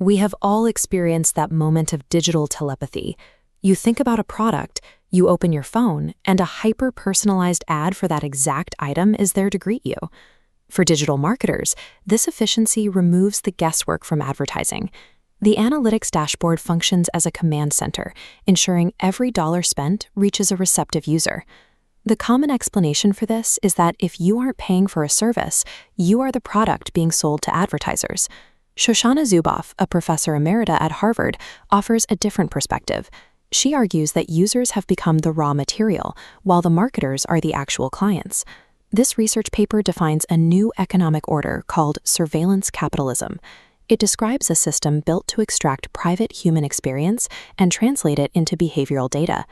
We have all experienced that moment of digital telepathy. You think about a product, you open your phone, and a hyper-personalized ad for that exact item is there to greet you. For digital marketers, this efficiency removes the guesswork from advertising. The analytics dashboard functions as a command center, ensuring every dollar spent reaches a receptive user. The common explanation for this is that if you aren't paying for a service, you are the product being sold to advertisers. Shoshana Zuboff, a professor emerita at Harvard, offers a different perspective. She argues that users have become the raw material, while the marketers are the actual clients. This research paper defines a new economic order called Surveillance Capitalism. It describes a system built to extract private human experience and translate it into behavioral data.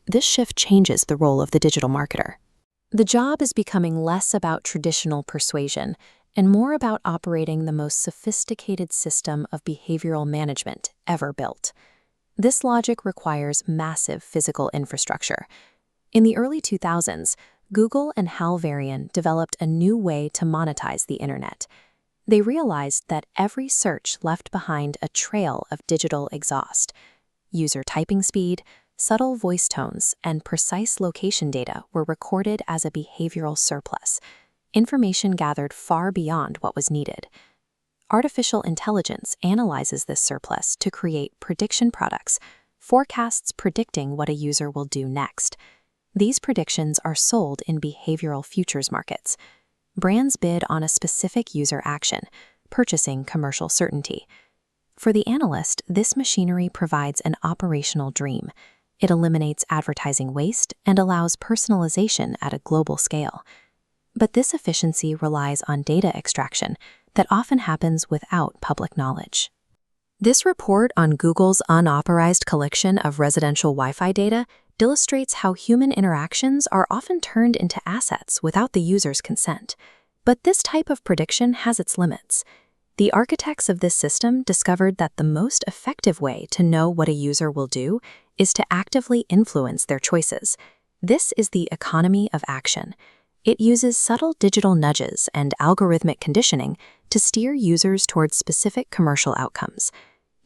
This shift changes the role of the digital marketer. The job is becoming less about traditional persuasion and more about operating the most sophisticated system of behavioral management ever built. This logic requires massive physical infrastructure. In the early 2000s, Google and Hal Varian developed a new way to monetize the internet. They realized that every search left behind a trail of digital exhaust. User typing speed, subtle voice tones, and precise location data were recorded as a behavioral surplus. Information gathered far beyond what was needed. Artificial intelligence analyzes this surplus to create prediction products, forecasts predicting what a user will do next. These predictions are sold in behavioral futures markets. Brands bid on a specific user action, purchasing commercial certainty. For the analyst, this machinery provides an operational dream. It eliminates advertising waste and allows personalization at a global scale. But this efficiency relies on data extraction that often happens without public knowledge. This report on Google's unauthorized collection of residential Wi-Fi data illustrates how human interactions are often turned into assets without the user's consent. But this type of prediction has its limits. The architects of this system discovered that the most effective way to know what a user will do is to actively influence their choices. This is the economy of action. It uses subtle digital nudges and algorithmic conditioning to steer users towards specific commercial outcomes.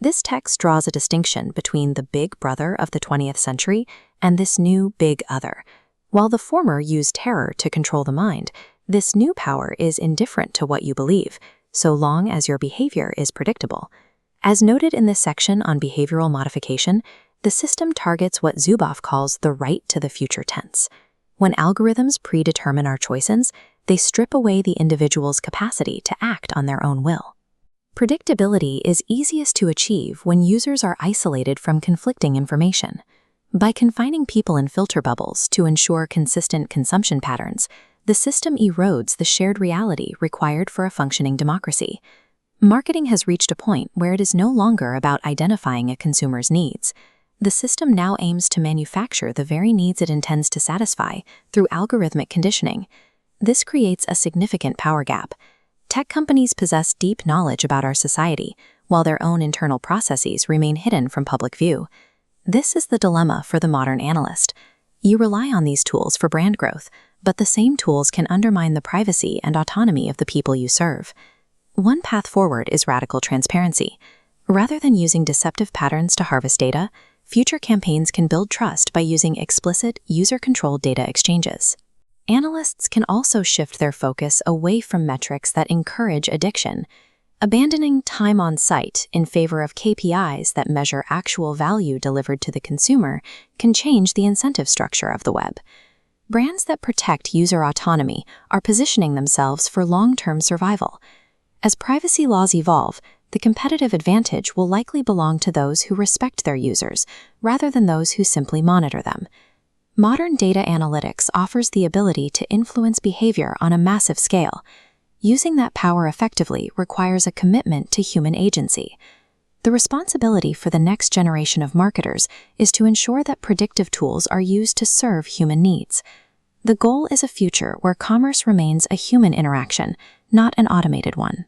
This text draws a distinction between the big brother of the 20th century and this new big other. While the former used terror to control the mind, this new power is indifferent to what you believe, so long as your behavior is predictable. As noted in this section on behavioral modification, the system targets what Zuboff calls the right to the future tense. When algorithms predetermine our choices, they strip away the individual's capacity to act on their own will. Predictability is easiest to achieve when users are isolated from conflicting information. By confining people in filter bubbles to ensure consistent consumption patterns, the system erodes the shared reality required for a functioning democracy. Marketing has reached a point where it is no longer about identifying a consumer's needs. The system now aims to manufacture the very needs it intends to satisfy through algorithmic conditioning. This creates a significant power gap. Tech companies possess deep knowledge about our society, while their own internal processes remain hidden from public view. This is the dilemma for the modern analyst. You rely on these tools for brand growth, but the same tools can undermine the privacy and autonomy of the people you serve. One path forward is radical transparency. Rather than using deceptive patterns to harvest data, future campaigns can build trust by using explicit, user-controlled data exchanges. Analysts can also shift their focus away from metrics that encourage addiction. Abandoning time on site in favor of KPIs that measure actual value delivered to the consumer can change the incentive structure of the web. Brands that protect user autonomy are positioning themselves for long-term survival. As privacy laws evolve, the competitive advantage will likely belong to those who respect their users, rather than those who simply monitor them. Modern data analytics offers the ability to influence behavior on a massive scale. Using that power effectively requires a commitment to human agency. The responsibility for the next generation of marketers is to ensure that predictive tools are used to serve human needs. The goal is a future where commerce remains a human interaction, not an automated one.